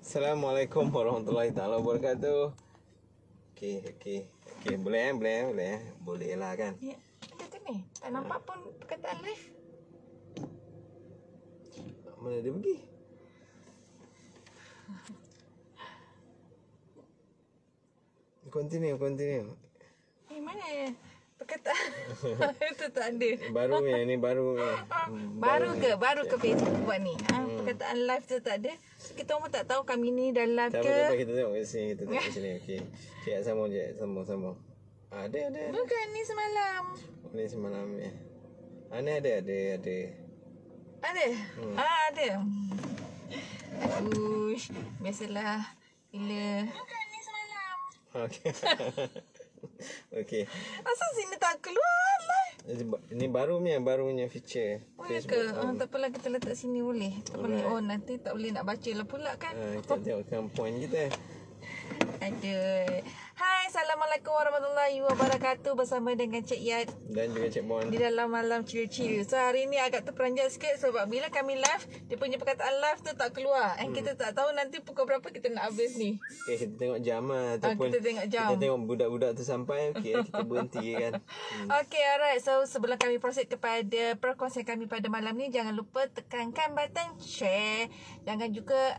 Assalamualaikum warahmatullahi taala wabarakatuh. Okey. Boleh lah kan. Ya, ada tu ni. Tak nampak pun perkataan live. Mana dia pergi? Continue. Mana perkataan itu tak ada. Baru ni. Baru ke Facebook buat ni. Perkataan live tu tak ada. So, kita pun tak tahu kami ni dah live Tak ke. apa, kita tengok kat sini. Okey. Cik sambung. Ada. Bukan ni semalam. Ni semalam ni. Ni ada. Ada? Ada. Aduh, biasalah bila. Bukan ni semalam. Okey. Asal sini tak keluar live? Ini barunya feature. Boleh ke? Tak apalah, kita letak sini boleh. Tak boleh. Oh, nanti tak boleh nak baca lah pula kan. Kita tengokkan point kita. Aduh. Hai, Assalamualaikum warahmatullahi wabarakatuh. Bersama dengan Cik Yat Dan juga Cik Bon. di dalam malam chill-chill. So hari ni agak terperanjat sikit sebab bila kami live, dia punya perkataan live tu tak keluar. And kita tak tahu nanti pukul berapa kita nak habis ni. Okay, kita tengok jam lah. Ataupun kita tengok jam. Kita tengok budak-budak tu sampai. Okay, kita berhenti kan. Okay, alright. So sebelum kami proceed kepada perkongsian kami pada malam ni, jangan lupa tekankan button share. Jangan juga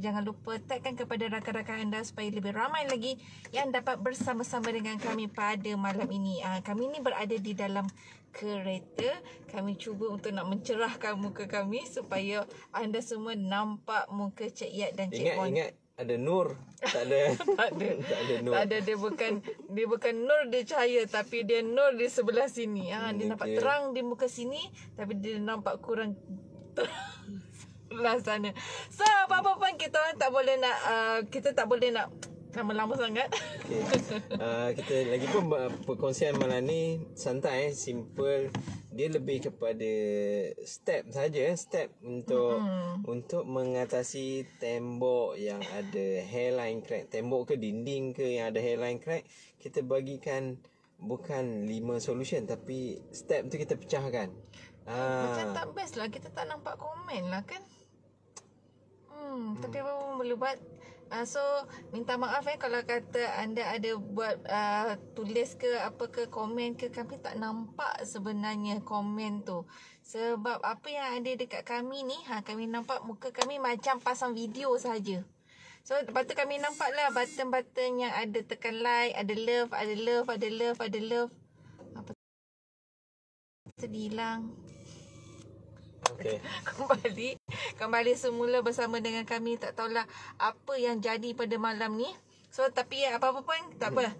jangan lupa tagkan kepada rakan-rakan anda supaya lebih ramai lagi yang dapat bersama-sama dengan kami pada malam ini. Kami ni berada di dalam kereta. Kami cuba untuk nak mencerahkan muka kami supaya anda semua nampak muka Cik Yat dan Cik Bon. Ingat ada nur. Tak ada. Tak ada nur. Tak ada, dia bukan nur dia cahaya, tapi dia nur di sebelah sini. Dia nampak terang di muka sini, tapi dia nampak kurang sebelah sana. So apa-apa pun kita tak boleh nak lama-lama sangat. Kita lagi pun perkongsian malam ni santai, simple. Dia lebih kepada step untuk mengatasi tembok yang ada hairline crack. Tembok ke dinding ke yang ada hairline crack, kita bagikan bukan 5 solution, tapi step tu kita pecahkan. Macam tak best lah, kita tak nampak komen lah kan. Tapi apa pun boleh buat. So minta maaf kalau kata anda ada buat tulis ke apa ke komen ke, kami tak nampak sebenarnya komen tu. Sebab apa yang ada dekat kami ni, kami nampak muka kami macam pasang video saja. So lepas tu kami nampak lah button-button yang ada tekan like, ada love. Apa tu hilang. Okay. Kembali semula bersama dengan kami. Tak tahulah apa yang jadi pada malam ni. So tapi apa-apa pun tak apa.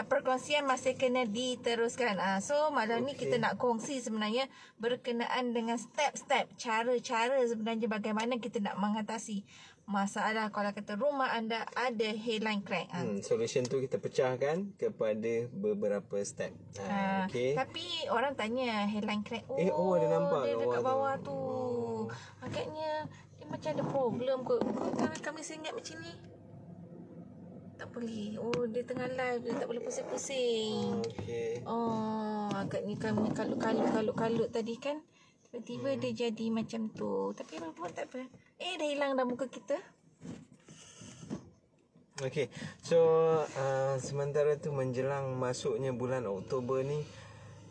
Perkongsian masih kena diteruskan. So malam ni kita nak kongsi sebenarnya berkenaan dengan step-step, cara-cara sebenarnya bagaimana kita nak mengatasi masalah kalau kata rumah anda ada hairline crack. Solution tu kita pecahkan kepada beberapa step. Okay. Tapi orang tanya hairline crack. Ada nampak dia dekat bawah tu. Agaknya dia macam ada problem kot. Kami ingat macam ni. Tak boleh. Dia tengah live, dia tak boleh pusing-pusing. Okay. Agaknya kami kalut tadi kan. Tiba-tiba dia jadi macam tu. Tapi apa pun tak apa. Dah hilang dah muka kita. Okay. So sementara tu menjelang masuknya bulan Oktober ni,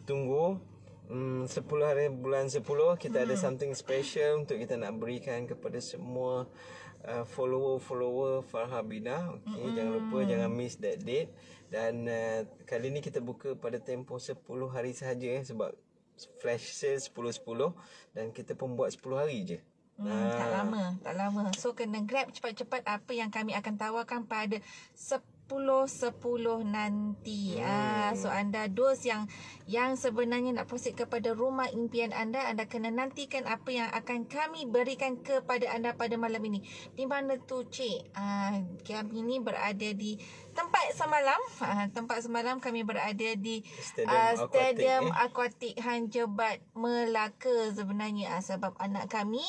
tunggu 10 hari bulan 10 kita ada something special untuk kita nak berikan kepada semua follower Farha Bina. Okay, jangan lupa, jangan miss that date. Dan kali ni kita buka pada tempoh 10 hari sahaja sebab flash sale 10-10 dan kita pun buat 10 hari je. Tak lama. So kena grab cepat-cepat apa yang kami akan tawarkan pada 10-10 nanti. So anda dos yang sebenarnya nak proceed kepada rumah impian anda kena nantikan apa yang akan kami berikan kepada anda pada malam ini. Di mana tu Cik? Kami ni berada di tempat semalam kami berada di Stadium Aquatik Han Jebat Melaka sebenarnya. Sebab anak kami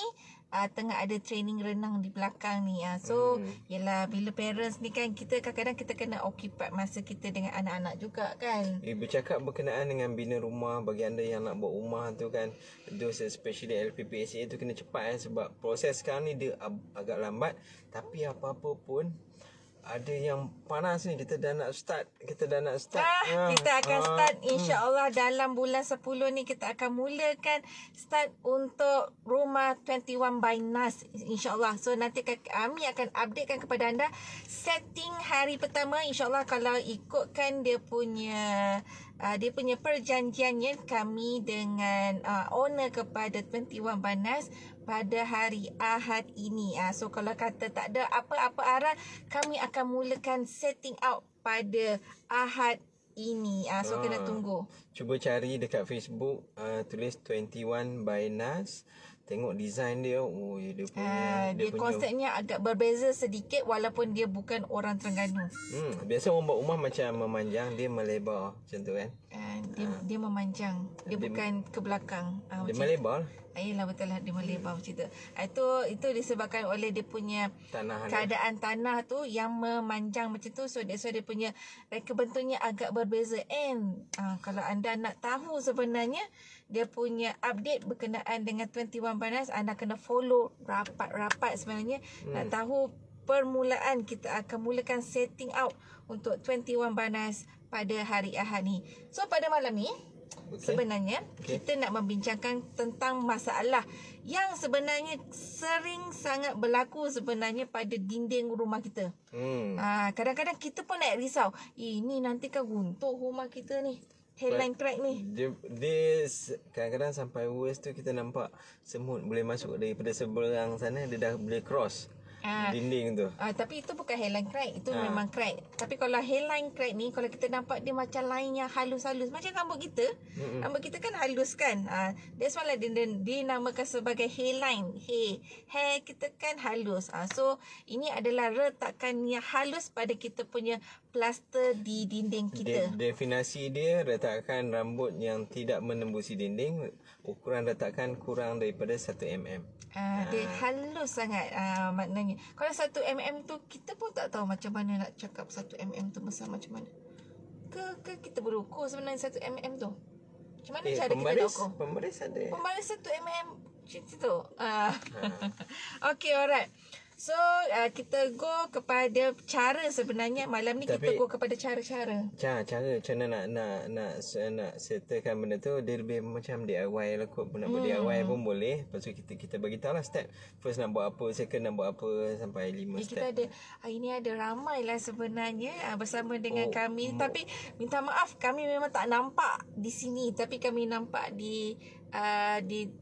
tengah ada training renang di belakang ni. So yelah, bila parents ni kan, kita kadang-kadang kita kena occupy masa kita dengan anak-anak juga kan. Bercakap berkenaan dengan bina rumah, bagi anda yang nak buat rumah tu kan, those especially LPPSA tu kena cepat sebab proses sekarang ni dia agak lambat. Tapi apa-apa pun ada yang panas ni, kita dah nak start. Kita akan start insya-Allah dalam bulan 10 ni kita akan mulakan start untuk rumah 21 by Nas, insya-Allah. So nanti kami akan updatekan kepada anda setting hari pertama, insya-Allah. Kalau ikutkan dia punya perjanjiannya kami dengan owner kepada 21 by Nas pada hari Ahad ini. So kalau kata tak ada apa-apa arah, kami akan mulakan setting out pada Ahad ini. So kena tunggu. Cuba cari dekat Facebook, tulis 21 by Nas. Tengok design dia. Oh, dia punya konsepnya agak berbeza sedikit walaupun dia bukan orang Terengganu. Biasa orang buat rumah macam memanjang, dia melebar macam tu kan. Dia memanjang. Dia bukan ke belakang. Dia melebar. Yelah, betul lah, dia melebar macam tu. Itu disebabkan oleh dia punya keadaan tanah tu yang memanjang macam tu. So that's why dia punya reka bentuknya agak berbeza. And kalau anda nak tahu sebenarnya dia punya update berkenaan dengan 21 Banas, anda kena follow rapat-rapat sebenarnya. Nak tahu permulaan, kita akan mulakan setting out untuk 21 Banas pada hari Ahad ni. So pada malam ni sebenarnya kita nak membincangkan tentang masalah yang sebenarnya sering sangat berlaku sebenarnya pada dinding rumah kita. Kadang-kadang kita pun nak risau, ini nanti kan runtuh rumah kita ni, headline crack ni. Dia kadang-kadang sampai worst tu kita nampak semut boleh masuk daripada seberang sana, dia dah boleh cross dinding tu. Tapi itu bukan hairline crack, itu memang crack. Tapi kalau hairline crack ni, kalau kita nampak dia macam line yang halus-halus, macam rambut kita. Rambut kita kan halus kan. That's why dia dinamakan sebagai hairline. Hair kita kan halus. So ini adalah retakan yang halus pada kita punya plaster di dinding kita. Definisi dia retakan rambut yang tidak menembusi dinding, ukuran retakan kurang daripada 1 mm. Dia halus sangat maknanya. Kalau 1 mm tu kita pun tak tahu macam mana nak cakap 1 mm tu besar macam mana. Ke kita berukur sebenarnya 1 mm tu. Macam mana cara kita nak ukur? Pembaris ada. Pembaris 1 mm macam tu. Okay, alright. So kita go kepada cara sebenarnya malam ni. Kita go kepada cara-cara. Cara macam mana nak settlekan benda tu. Dia lebih macam DIY lah kot. Nak buat DIY pun boleh. Lepas tu kita bagi tahu lah step. First nak buat apa, second nak buat apa, sampai 5 step. Kita ada ini ada ramai lah sebenarnya bersama dengan kami. Tapi minta maaf, kami memang tak nampak di sini. Tapi kami nampak di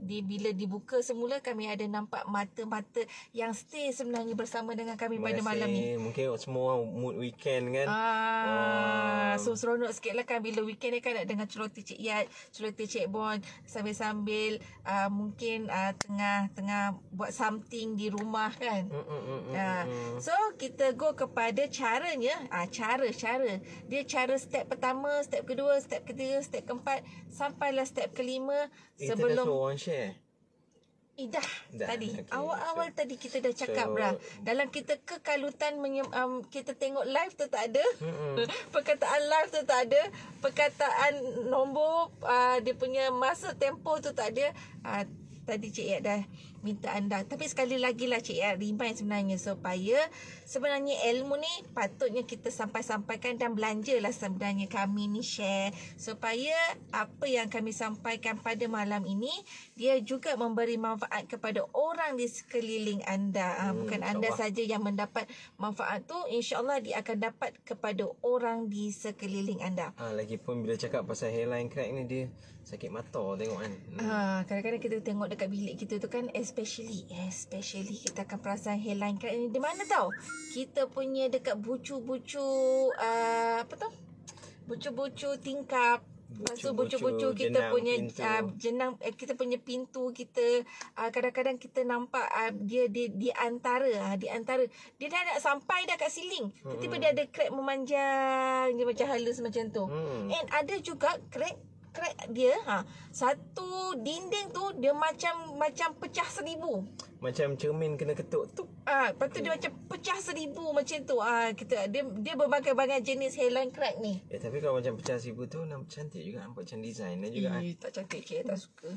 bila dibuka semula, kami ada nampak mata-mata yang stay sebenarnya bersama dengan kami pada malam ni. Mungkin semua mood weekend kan. So seronok sikit lah kan bila weekend ni kan, nak dengar celoteh Cik Yat, celoteh Cik Bon, sambil-sambil mungkin tengah buat something di rumah kan. So kita go kepada caranya. Cara dia, cara step pertama, step kedua, step ketiga, step keempat, sampailah step kelima. Sebelum kita dah suruh orang share. Dah tadi. Okay, awal-awal tadi kita dah cakap dah. Dalam kita kekalutan kita tengok live tu tak ada. Perkataan live tu tak ada. Perkataan nombor dia punya masa tempoh tu tak ada. Tadi Cik Yat dah minta anda. Tapi sekali lagi lah Cik Yat remind sebenarnya, supaya sebenarnya ilmu ni patutnya kita sampaikan dan belanjalah sebenarnya kami ni share, supaya apa yang kami sampaikan pada malam ini dia juga memberi manfaat kepada orang di sekeliling anda. Bukan anda saja yang mendapat manfaat tu, insya-Allah dia akan dapat kepada orang di sekeliling anda. Lagipun bila cakap pasal hairline crack ni, dia sakit mata tengok kan. Kadang-kadang kita tengok dekat bilik kita tu kan, especially kita akan perasan hairline crack ni di mana tau? Kita punya dekat bucu-bucu bucu-bucu tingkap. Lepas tu bucu-bucu kita punya jenang, kita punya pintu kita, kadang-kadang kita nampak dia di antara dia dah nak sampai dah kat siling, tiba-tiba dia ada crack memanjang, dia macam halus macam tu. And ada juga crack crack dia, satu dinding tu dia macam pecah 1000. Macam cermin kena ketuk tu. Lepas tu dia macam pecah 1000 macam tu. Dia berbagai-bagai jenis hairline crack ni. Tapi kalau macam pecah 1000 tu nampak cantik juga, nampak macam design juga. Tak cantik, cik tak suka.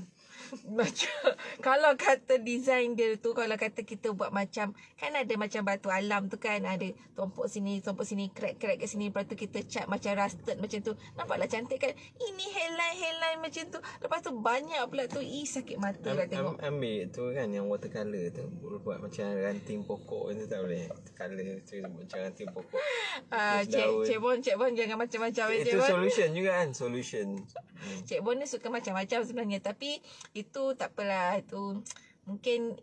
Macam kalau kata design dia tu, kalau kata kita buat macam, kan ada macam batu alam tu kan, ada tumpuk sini crack kat sini, lepas tu kita cat macam rusted macam tu, nampaklah cantik kan. Ini hairline macam tu, lepas tu banyak pula tu, sakit mata lah tengok. Ambil tu kan yang watercolor tu, buat macam ranting pokok tu, tak boleh color tu macam ranting pokok. Cik Bon jangan macam-macam. Itu solution juga kan, solution. Cik Bon ni suka macam-macam sebenarnya, tapi itu tak apalah, itu mungkin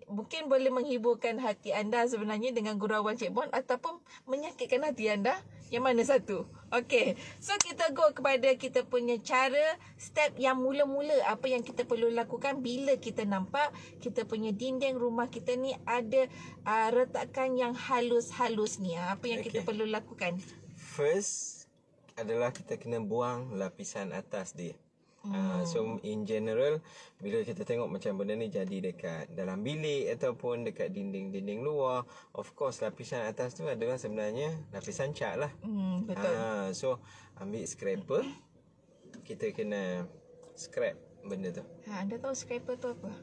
boleh menghiburkan hati anda sebenarnya dengan gurauan Cik Bon, ataupun menyakitkan hati anda. Yang mana satu? Okey. So kita go kepada kita punya cara, step yang mula-mula, apa yang kita perlu lakukan bila kita nampak kita punya dinding rumah kita ni ada retakan yang halus-halus ni. Apa yang kita perlu lakukan? First adalah kita kena buang lapisan atas dia. So in general, bila kita tengok macam benda ni jadi dekat dalam bilik ataupun dekat dinding-dinding luar, of course lapisan atas tu adalah sebenarnya lapisan cat lah. Betul. So ambil scraper, kita kena scrap benda tu. Anda tahu scraper tu apa?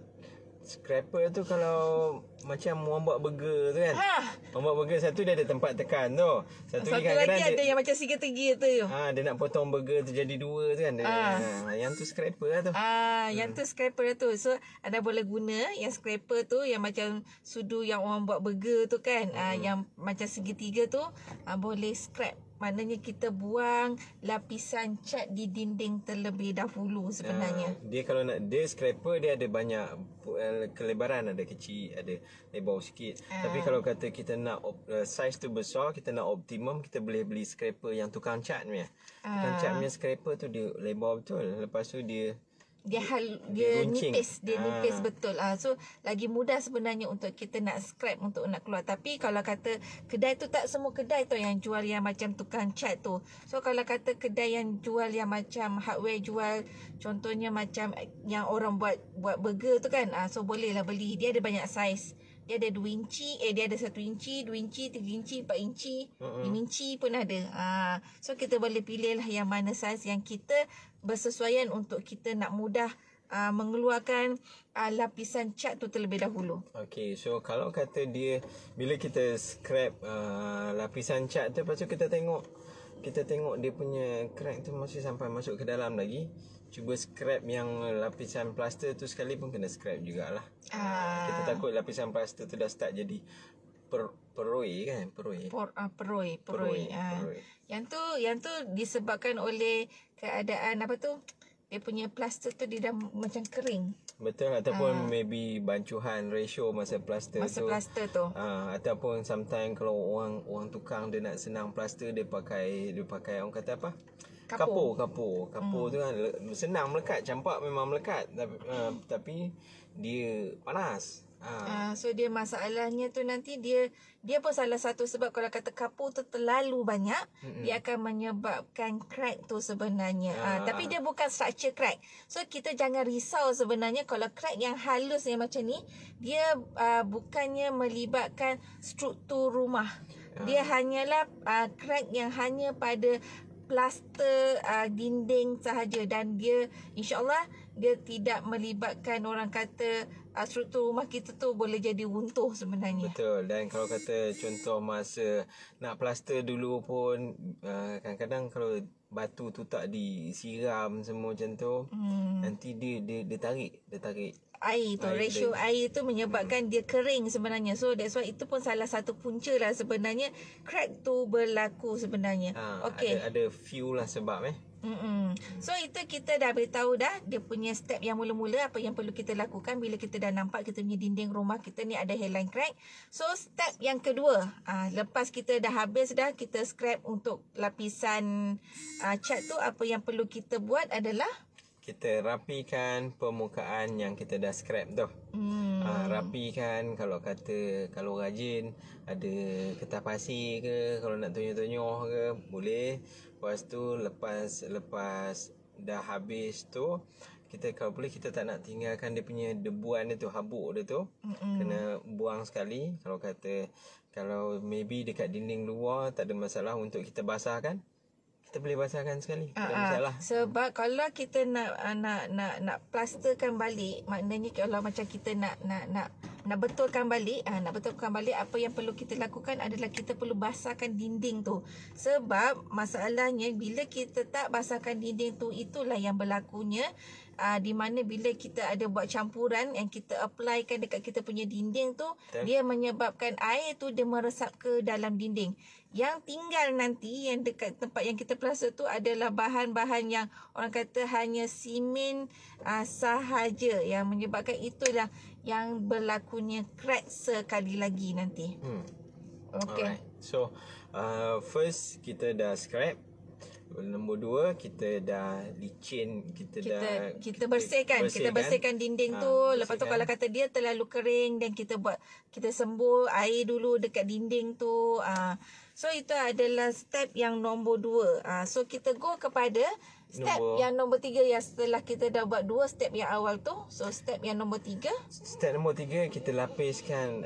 Scraper tu kalau macam orang buat burger tu kan. Orang buat burger, satu dia ada tempat tekan tu. Satu lagi ada yang macam segitiga tu. Dia nak potong burger tu jadi dua tu kan. Yang tu scraper lah tu. Yang tu scraper tu. So anda boleh guna yang scraper tu, yang macam sudu yang orang buat burger tu kan. Yang macam segitiga tu, boleh scrap. Maknanya kita buang lapisan cat di dinding terlebih dahulu sebenarnya. Dia kalau nak, dia scraper dia ada banyak kelebaran, ada kecil, ada lebar sikit. Tapi kalau kata kita nak size tu besar, kita nak optimum, kita boleh beli scraper yang tukang cat punya. Tukang cat punya scraper tu dia lebar betul. Lepas tu dia nipis, nipis betul. So lagi mudah sebenarnya untuk kita nak scrap, untuk nak keluar. Tapi kalau kata kedai tu, tak semua kedai tu yang jual yang macam tukang cat tu. So kalau kata kedai yang jual yang macam hardware jual, contohnya macam yang orang buat burger tu kan, so boleh lah beli. Dia ada banyak saiz. Dia ada 2 inci, dia ada 1 inci, 2 inci, 3 inci, 4 inci, 5 inci pun ada. So kita boleh pilih lah yang mana saiz yang kita bersesuaian untuk kita nak mudah mengeluarkan lapisan cat tu terlebih dahulu. Okay, so kalau kata dia, bila kita scrap lapisan cat tu, lepas tu kita tengok dia punya crack tu masih sampai masuk ke dalam lagi, cuba scrap yang lapisan plaster tu sekali pun kena scrap jugalah. Kita takut lapisan plaster tu dah start jadi peroi kan, peroi. Yang tu disebabkan oleh keadaan apa tu, dia punya plaster tu dia dah macam kering. Betul, ataupun maybe bancuhan ratio masa plaster tu. Ataupun sometimes kalau orang tukang dia nak senang plaster, dia pakai orang kata apa? Kapur tu kan senang melekat, campak memang melekat, tapi dia panas. So dia masalahnya tu nanti dia pun salah satu sebab kalau kata kapur tu terlalu banyak, dia akan menyebabkan crack tu sebenarnya. Tapi dia bukan structure crack. So kita jangan risau sebenarnya kalau crack yang halus yang macam ni, dia bukannya melibatkan struktur rumah. Dia hanyalah crack yang hanya pada plaster dinding sahaja, dan dia insyaAllah dia tidak melibatkan orang kata struktur rumah kita tu boleh jadi runtuh sebenarnya. Betul. Dan kalau kata contoh masa nak plaster dulu pun, kadang-kadang kalau batu tu tak disiram semua macam tu, nanti dia tarik air tu, ratio air tu menyebabkan dia kering sebenarnya. So that's why itu pun salah satu punca lah sebenarnya crack tu berlaku sebenarnya. Okay. Ada few lah sebab So itu kita dah beritahu dah dia punya step yang mula-mula, apa yang perlu kita lakukan bila kita dah nampak kita punya dinding rumah kita ni ada hairline crack. So step yang kedua, lepas kita dah habis dah kita scrap untuk lapisan cat tu, apa yang perlu kita buat adalah kita rapikan permukaan yang kita dah scrap tu. Rapikan, kalau rajin ada kertas pasir ke, kalau nak tonyoh-tonyoh ke boleh. Lepas tu lepas dah habis tu, kita kalau boleh kita tak nak tinggalkan dia punya debuan dia tu, habuk dia tu. Kena buang sekali. Kalau maybe dekat dinding luar tak ada masalah untuk kita basahkan, kita boleh basahkan sekali. Tak ada masalah. Sebab kalau kita nak plasterkan balik, maknanya kalau macam kita nak betulkan balik, apa yang perlu kita lakukan adalah kita perlu basahkan dinding tu. Sebab masalahnya bila kita tak basahkan dinding tu, itulah yang berlakunya. Di mana bila kita ada buat campuran yang kita applykan dekat kita punya dinding tu, dia menyebabkan air tu dia meresap ke dalam dinding. Yang tinggal nanti yang dekat tempat yang kita plaster tu adalah bahan-bahan yang orang kata hanya simen sahaja, yang menyebabkan itulah yang berlakunya crack sekali lagi nanti. Okay. Alright. So first kita dah scrap. Nombor 2, kita dah licin, kita bersihkan dinding tu. Lepas tu kalau kata dia terlalu kering, dan kita sembur air dulu dekat dinding tu. So itu adalah step yang nombor 2. So kita go kepada step yang nombor 3, yang setelah kita dah buat 2 step yang awal tu. So step yang nombor 3. Step nombor 3, kita lapiskan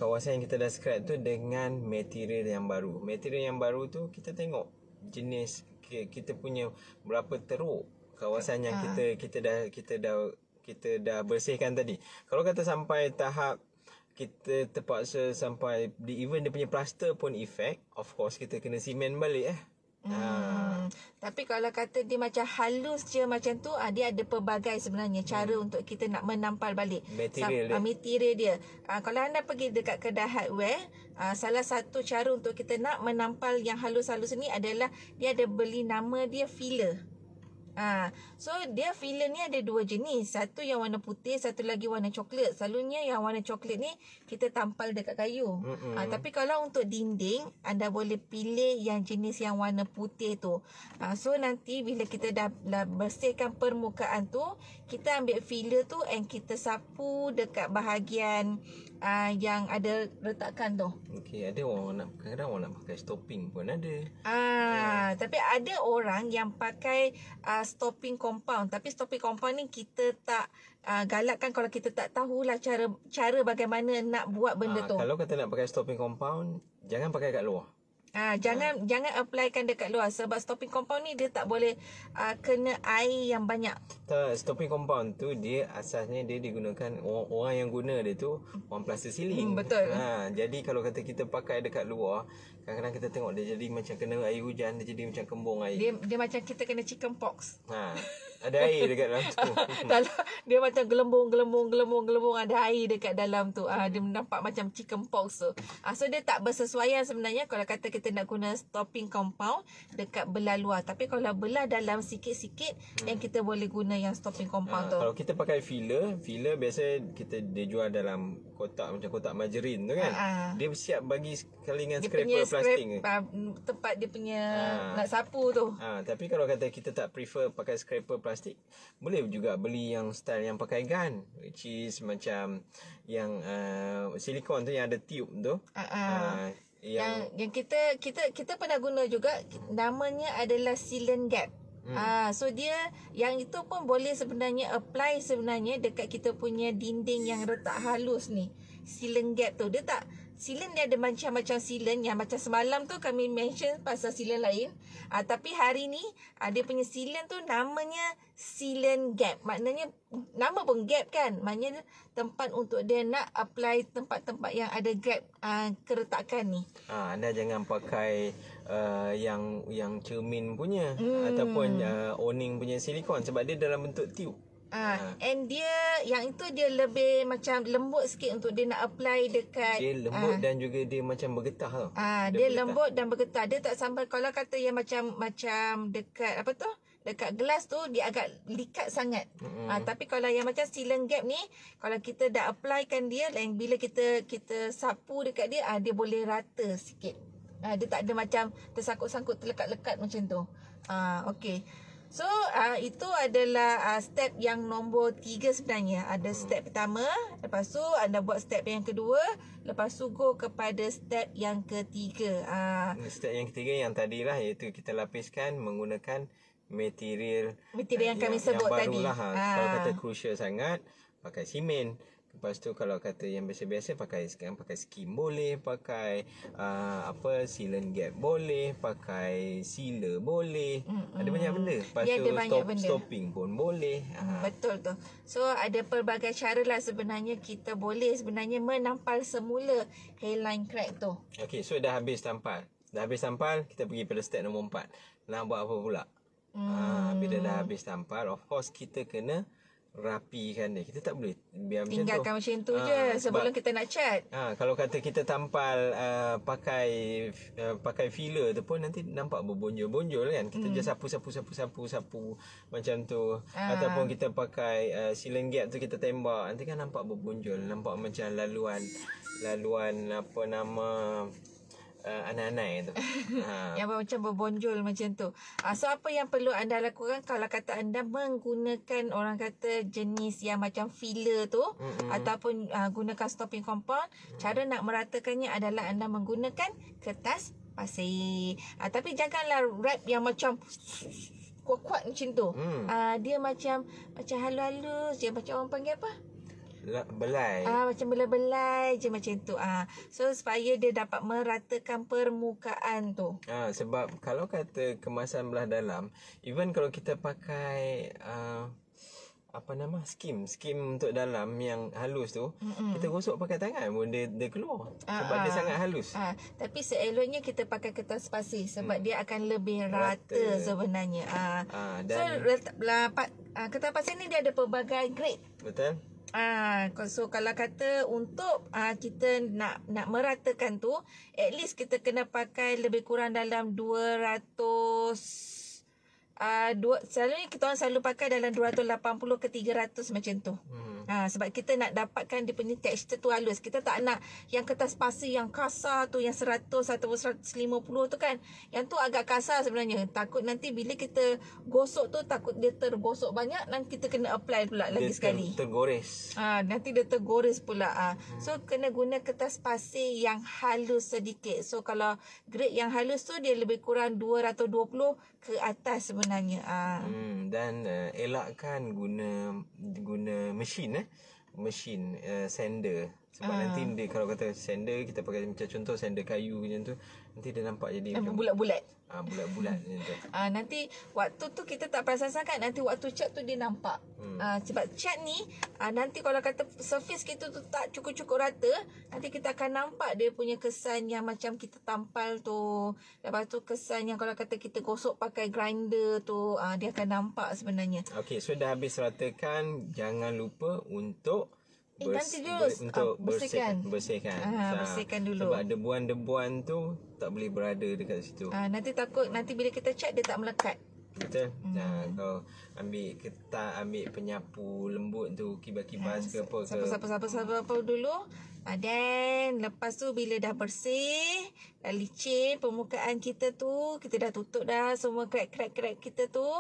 kawasan yang kita dah scrap tu dengan material yang baru. Material yang baru tu kita tengok jenis kita punya berapa teruk kawasan yang kita dah bersihkan tadi. Kalau kata sampai tahap kita terpaksa sampai even dia punya plaster pun efek, of course kita kena simen balik Tapi kalau kata dia macam halus je macam tu, dia ada pelbagai sebenarnya cara untuk kita nak menampal balik material dia. Kalau anda pergi dekat kedai hardware, salah satu cara untuk kita nak menampal yang halus-halus ni adalah dia ada beli nama dia filler. So dia filler ni ada 2 jenis. Satu yang warna putih, satu lagi warna coklat. Selalunya yang warna coklat ni kita tampal dekat kayu. Tapi kalau untuk dinding, anda boleh pilih yang jenis yang warna putih tu. So nanti bila kita dah bersihkan permukaan tu, kita ambil filler tu and kita sapu dekat bahagian yang ada retakan tu. Okey, ada orang kadang-kadang orang nak pakai stopping pun ada. Tapi ada orang yang pakai stopping compound. Tapi stopping compound ni kita tak galakkan kalau kita tak tahulah cara bagaimana nak buat benda tu. Kalau kata nak pakai stopping compound, jangan pakai kat luar. Jangan applykan dekat luar, sebab stopping compound ni dia tak boleh kena air yang banyak. Stopping compound tu dia asasnya dia digunakan orang yang guna dia tu orang plaster ceiling. Betul. Jadi kalau kata kita pakai dekat luar, kadang-kadang kita tengok dia jadi macam kena air hujan, dia jadi macam kembung air. Dia macam kita kena chicken pox. Ada air dekat dalam tu. Dia macam gelembung, ada air dekat dalam tu. Dia nampak macam chicken pox tu. So dia tak bersesuaian sebenarnya kalau kata kita nak guna stopping compound dekat belah luar. Tapi kalau belah dalam sikit-sikit, yang kita boleh guna yang stopping compound tu. Kalau kita pakai filler biasa dia jual dalam kotak macam kotak margarin tu kan. Dia siap bagi sekali dengan scraper plastik. Tempat dia punya nak sapu tu. Tapi kalau kata kita tak prefer pakai scraper plastik, boleh juga beli yang style yang pakai gun, which is macam yang silikon tu yang ada tube tu. Yang kita pernah guna juga, namanya adalah sealant gap. So dia yang itu pun boleh sebenarnya apply sebenarnya dekat kita punya dinding yang retak halus ni. Sealant gap tu dia tak, sealant dia ada macam-macam sealant. Yang macam semalam tu kami mention pasal sealant lain, tapi hari ni dia punya sealant tu namanya sealant gap. Maknanya nama pun gap kan, maknanya tempat untuk dia nak apply tempat-tempat yang ada gap keretakan ni. Anda jangan pakai yang cermin punya ataupun owning punya silikon, sebab dia dalam bentuk tube. And dia yang itu dia lebih macam lembut sikit untuk dia nak apply dekat. Dia lembut dan juga dia macam bergetah tau. Dia lembut dan bergetah. Dia tak sampai kalau kata yang macam dekat apa tu? Dekat gelas tu dia agak likat sangat. Tapi kalau yang macam sealant gap ni, kalau kita dah applykan dia, dan bila kita sapu dekat dia, dia boleh rata sikit. Dia tak ada macam tersangkut-sangkut, terlekat-lekat macam tu. Okey. So itu adalah step yang nombor 3 sebenarnya. Ada step pertama, lepas tu anda buat step yang kedua, lepas tu go kepada step yang ketiga. Step yang ketiga yang tadilah, iaitu kita lapiskan menggunakan material yang kami sebut yang tadi. barulah. Kalau kata crucial sangat, pakai simen. Lepas tu kalau kata yang biasa-biasa pakai skim boleh, pakai sealant gap boleh, pakai sealer boleh. Ada banyak benda. Lepas Dia tu ada banyak benda. stopping pun boleh. Betul tu. So ada pelbagai cara lah sebenarnya kita boleh sebenarnya menampal semula hairline crack tu. Okay, so dah habis tampal. Kita pergi pada step nombor 4. Nak buat apa pula? Bila dah habis tampal, of course kita kena rapikan dia. Kita tak boleh biar tinggalkan macam tu. macam tu je sebelum kita nak cat. Kalau kata kita tampal pakai filler tu pun nanti nampak berbonjol-bonjol kan. Kita just sapu macam tu. Ataupun kita pakai sealant gap tu kita tembak, nanti kan nampak berbonjol, nampak macam laluan apa nama anai-anai tu. Yang macam berbonjol macam tu. So apa yang perlu anda lakukan kalau kata anda menggunakan orang kata jenis yang macam filler tu ataupun gunakan stopping compound, cara nak meratakannya adalah anda menggunakan kertas pasir. Tapi janganlah wrap yang macam kuat-kuat macam tu. Dia macam halus-halus je, macam orang panggil apa? Belai. Macam belai-belai je macam tu. So supaya dia dapat meratakan permukaan tu. Sebab kalau kata kemasan belah dalam, even kalau kita pakai skim untuk dalam yang halus tu, kita gosok pakai tangan pun dia keluar sebab dia sangat halus. Tapi seeloknya kita pakai kertas pasir sebab dia akan lebih rata sebenarnya. Dan Kertas pasir ni dia ada pelbagai grade. Betul. So kalau kata untuk kita nak meratakan tu, at least kita kena pakai lebih kurang dalam 200 selalunya kita orang selalu pakai dalam 280 ke 300 macam tu. Sebab kita nak dapatkan dia punya tekstur tu halus. Kita tak nak yang kertas pasir yang kasar tu, yang 100 atau 150 tu kan. Yang tu agak kasar sebenarnya. Takut nanti bila kita gosok tu, takut dia tergosok banyak dan kita kena apply pula lagi sekali. Tergores. Nanti dia tergores pula. So kena guna kertas pasir yang halus sedikit. So kalau grade yang halus tu dia lebih kurang 220 ke atas sebenarnya. Dan elakkan guna mesin sander. Sebab nanti dia, kalau kata sander, kita pakai macam contoh sander kayu macam tu, nanti dia nampak jadi macam bulat-bulat. Bulat-bulat macam tu. Nanti waktu tu kita tak perasan sangat, nanti waktu cat tu dia nampak. Sebab cat ni nanti kalau kata surface kita tu tak cukup-cukup rata, nanti kita akan nampak dia punya kesan yang macam kita tampal tu. Lepas tu kesan yang kalau kata kita gosok pakai grinder tu, dia akan nampak sebenarnya. Okay, so dah habis ratakan, jangan lupa untuk nanti dulu bersihkan. Bersihkan dulu. Sebab debuan-debuan tu tak boleh berada dekat situ. Nanti takut nanti bila kita cat dia tak melekat. Betul. Kau ambil penyapu lembut tu, kibas-kibas ke apa ke. Sapu dulu. Dan lepas tu bila dah bersih, dah licin permukaan kita tu, kita dah tutup dah semua crack-crack kita tu,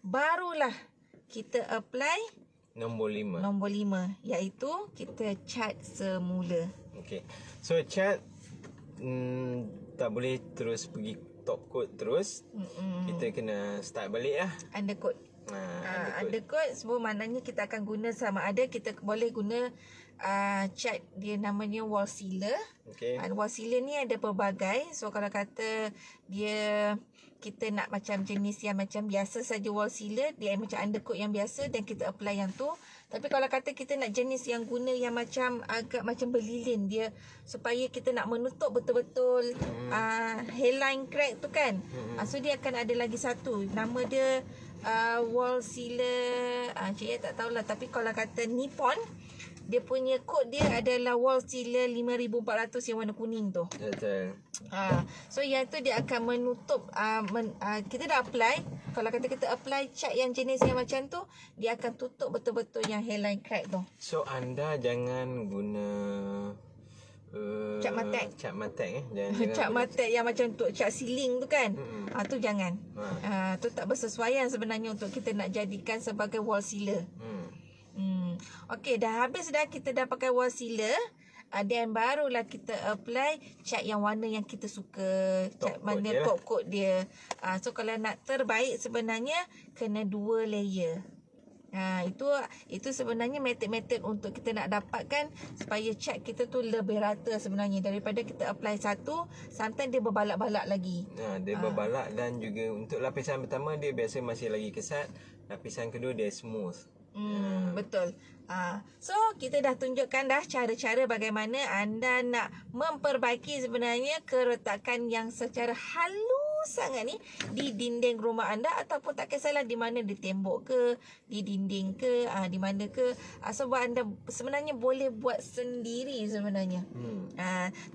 barulah kita apply Nombor 5, iaitu kita cat semula. Okay. So cat tak boleh terus pergi top coat terus. Kita kena start balik lah. Undercoat. Undercoat semua maknanya kita akan guna sama ada kita boleh guna cat dia namanya wall sealer. Okay. Wall sealer ni ada pelbagai. So kalau kata kita nak macam jenis yang macam biasa saja wall sealer, dia macam undercoat yang biasa dan kita apply yang tu. Tapi kalau kata kita nak jenis yang guna yang macam agak macam berlilin dia, supaya kita nak menutup betul-betul hairline crack tu kan. So dia akan ada lagi satu, nama dia wall sealer, Cik tak tahulah, tapi kalau kata Nippon, dia punya kod dia adalah wall sealer 5400 yang warna kuning tu. Betul. So yang tu dia akan menutup kita dah apply. Kalau kata kita apply cat yang jenis yang macam tu, dia akan tutup betul-betul yang hairline crack tu. So anda jangan guna cat matek. Jangan cat matek yang macam untuk cat ceiling tu kan. Tu jangan. Tu tak bersesuaian sebenarnya untuk kita nak jadikan sebagai wall sealer. Okey, dah habis dah kita dah pakai wall sealer. Dan barulah kita apply cat yang warna yang kita suka, cat Top coat mana dia lah. top coat dia. So kalau nak terbaik sebenarnya kena 2 layer. Itu sebenarnya method untuk kita nak dapatkan supaya cat kita tu lebih rata sebenarnya, daripada kita apply satu, sometimes dia berbalak-balak lagi. Dia berbalak, dan juga untuk lapisan pertama dia biasa masih lagi kesat, lapisan kedua dia smooth. Betul. So kita dah tunjukkan dah cara-cara bagaimana anda nak memperbaiki sebenarnya keretakan yang secara halus sangat ni di dinding rumah anda, ataupun tak kisahlah di mana, di tembok ke, di dinding ke, di mana ke. Sebab anda sebenarnya boleh buat sendiri sebenarnya.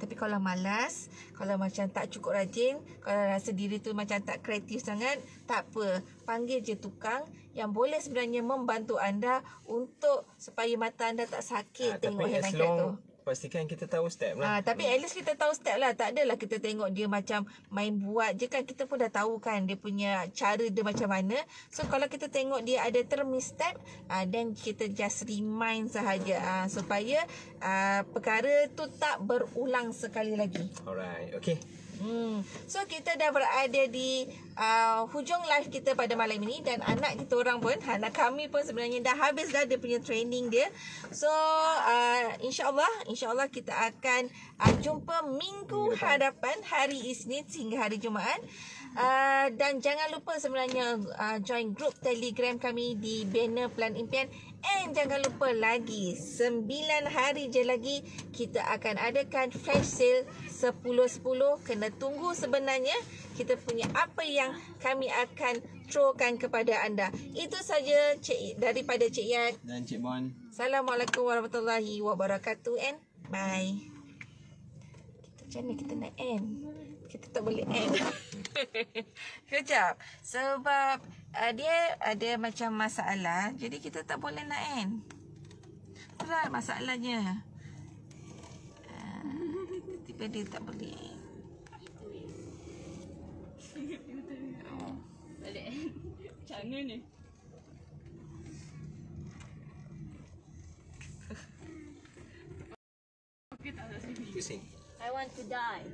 Tapi kalau malas, kalau macam tak cukup rajin, kalau rasa diri tu macam tak kreatif sangat, tak apa, panggil je tukang yang boleh sebenarnya membantu anda untuk supaya mata anda tak sakit tengok Tapi as hand angkat tu. long pastikan kita tahu step lah. Tapi at least kita tahu step lah. Tak adalah kita tengok dia macam main buat je kan. Kita pun dah tahu kan dia punya cara dia macam mana. So kalau kita tengok dia ada termisstep, then kita just remind sahaja, supaya perkara tu tak berulang sekali lagi. Alright, okay. So kita dah berada di hujung live kita pada malam ini, dan anak kita orang pun, anak kami pun sebenarnya dah habis dah dia punya training dia. So insyaAllah kita akan jumpa minggu hadapan, hari Isnin hingga hari Jumaat. Dan jangan lupa sebenarnya join grup Telegram kami di banner Plan Impian. And jangan lupa lagi 9 hari je lagi kita akan adakan flash sale 10-10. Kena tunggu sebenarnya kita punya apa yang kami akan throwkan kepada anda. Itu saja daripada Cik Yat dan Cik Bon. Assalamualaikum warahmatullahi wabarakatuh, and bye. Macam mana kita nak end? Kita tak boleh end. Kejap. Sebab dia ada macam masalah, jadi kita tak boleh nak end. Itulah masalahnya. Tiba-tiba dia tak boleh end. Balik. Macam mana ni? Pusing. I want to die.